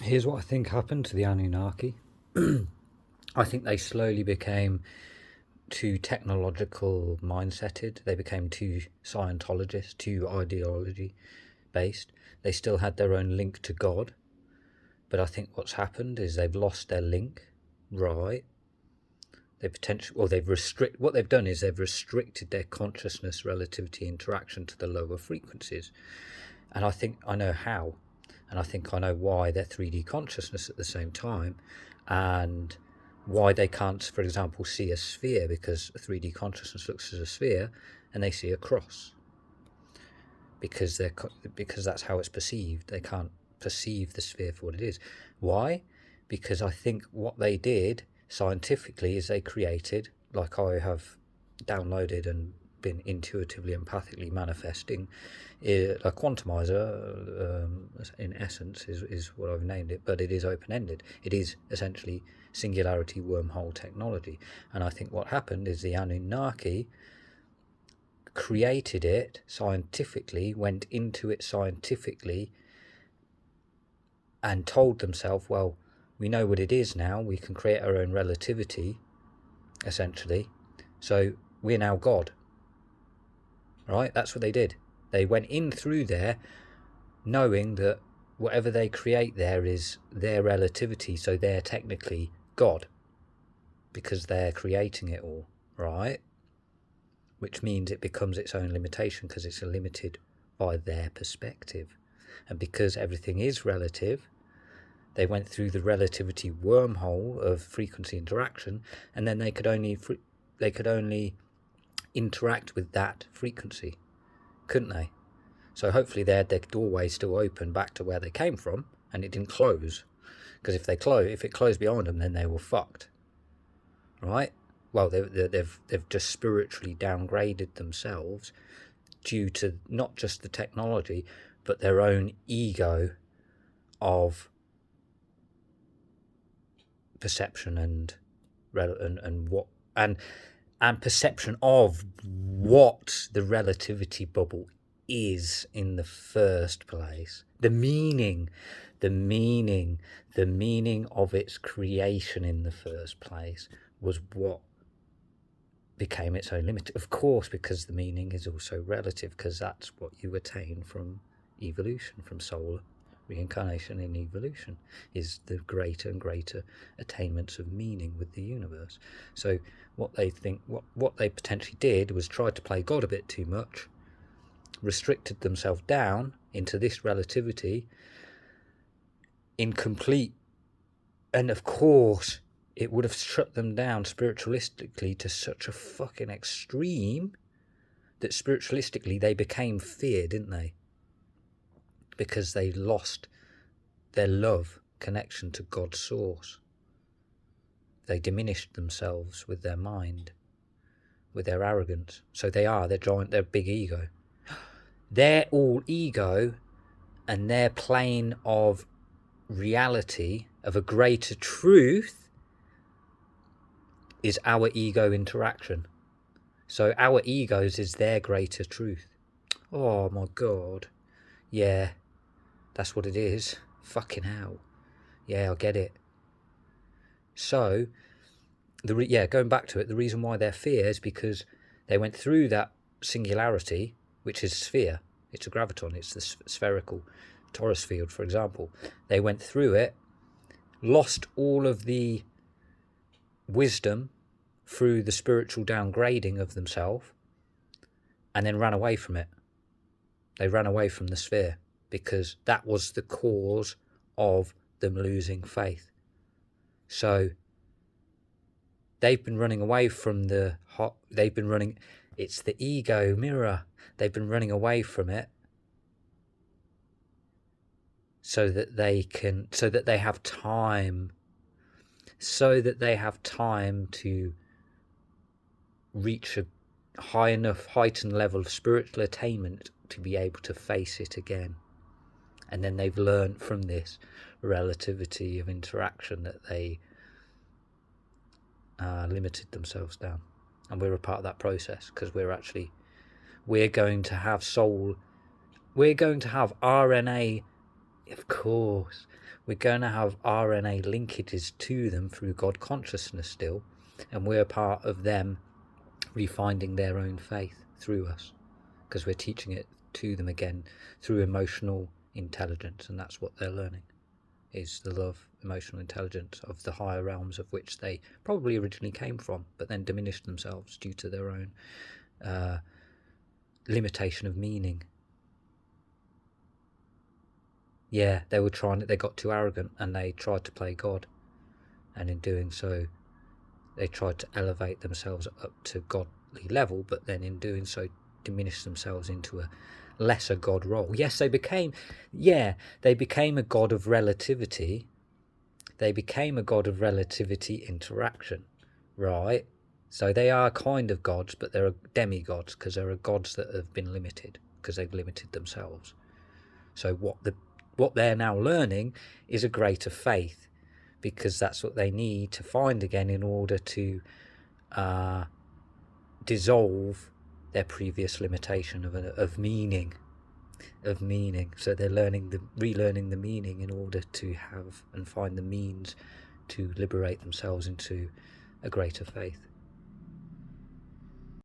Here's what I think happened to the Anunnaki. I think they slowly became too technological mindseted. They became too Scientologist, too ideology based. They still had their own link to God, but I think what's happened is they've lost their link. Right? What they've done is they've restricted their consciousness, relativity, interaction to the lower frequencies. And I think I know how, and I think I know why they're 3D consciousness at the same time, and why they can't, for example, see a sphere, because 3D consciousness looks as a sphere and they see a cross, because that's how it's perceived. They can't perceive the sphere for what it is. Why? Because I think what they did scientifically is they created, like I have downloaded and been intuitively, empathically manifesting, a quantumizer, in essence, is what I've named it, but it is open-ended. It is essentially singularity wormhole technology. And I think what happened is the Anunnaki created it scientifically, went into it scientifically, and told themselves, well, we know what it is now, we can create our own relativity, essentially, so we're now God. Right? That's what they did. They went in through there knowing that whatever they create there is their relativity, so they're technically God, because they're creating it all, right? Which means it becomes its own limitation, because it's limited by their perspective. And because everything is relative, they went through the relativity wormhole of frequency interaction, and then they could only interact with that frequency, couldn't they? So hopefully they had their doorway still open back to where they came from, and it didn't close, because if it closed behind them, then they were fucked, right? Well, they've just spiritually downgraded themselves due to not just the technology, but their own ego of perception and perception of what the relativity bubble is in the first place. The meaning of its creation in the first place was what became its own limit. Of course, because the meaning is also relative, because that's what you attain from evolution, from soul reincarnation in evolution, is the greater and greater attainments of meaning with the universe. So what they potentially did was try to play God a bit too much, restricted themselves down into this relativity incomplete, and of course it would have shut them down spiritualistically to such a fucking extreme that spiritualistically they became fear, didn't they? Because they lost their love connection to God's source. They diminished themselves with their mind, with their arrogance. So they're big ego. They're all ego, and their plane of reality, of a greater truth, is our ego interaction. So our egos is their greater truth. Oh my God. Yeah, that's what it is. Fucking hell. Yeah, I get it. So, going back to it, the reason why they're fear is because they went through that singularity, which is sphere. It's a graviton. It's the spherical torus field, for example. They went through it, lost all of the wisdom through the spiritual downgrading of themselves, and then ran away from it. They ran away from the sphere because that was the cause of them losing faith. So they've been running away from it's the ego mirror. They've been running away from it so that they have time to reach a high enough heightened level of spiritual attainment to be able to face it again. And then they've learned from this relativity of interaction that they limited themselves down. And we're a part of that process, because we're going to have RNA Of course. We're going to have RNA linkages to them through God consciousness still, and we're part of them refinding their own faith through us, because we're teaching it to them again through emotional intelligence, and that's what they're learning, is the love, emotional intelligence of the higher realms of which they probably originally came from, but then diminished themselves due to their own limitation of meaning. Yeah, they got too arrogant and they tried to play God, and in doing so they tried to elevate themselves up to godly level, but then in doing so diminished themselves into a lesser God role. Yes, they became a God of relativity. They became a God of relativity interaction, right? So they are kind of gods, but they're demigods, because there are gods that have been limited because they've limited themselves. So what they're now learning is a greater faith, because that's what they need to find again in order to dissolve their previous limitation of meaning. So they're relearning the meaning in order to have and find the means to liberate themselves into a greater faith.